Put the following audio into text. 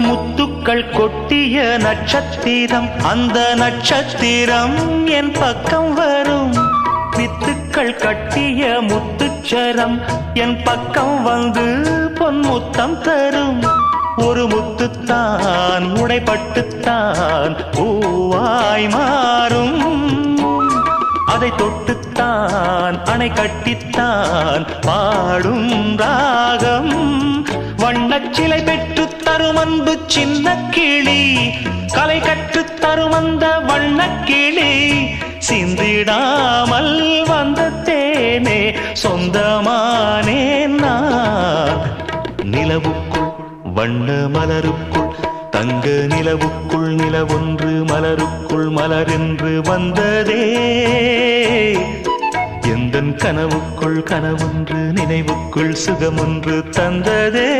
முத்துக்கள் கொட்டிய நட்சத்திரம், அந்த நட்சத்திரம் என் பக்கம் வரும். வித்துக்கள் கட்டிய முத்துச்சரம் என் பக்கம் வந்து பொன்முத்தம் தரும். ஒரு முத்துத்தான் உடைப்பட்டுத்தான் பூவாய் மாறும். அதை தொட்டுத்தான் அணை கட்டித்தான் பாடும் ராகம். வண்ணச்சிலை பெற்று தரும் அன்பு சின்ன கிளி, கலை கற்றுத் தரும் அந்த வண்ணக்கிளி. சிந்திடாமல் வந்த தேனே சொந்தமானே நான். நிலவுக்குள் வண்ண மலருக்குள் தங்க நிலவுக்குள் நிலவொன்று மலருக்குள் மலரென்று வந்ததே. எந்தன் கனவுக்குள் கனவொன்று நினைவுக்குள் சுகமொன்று தந்ததே.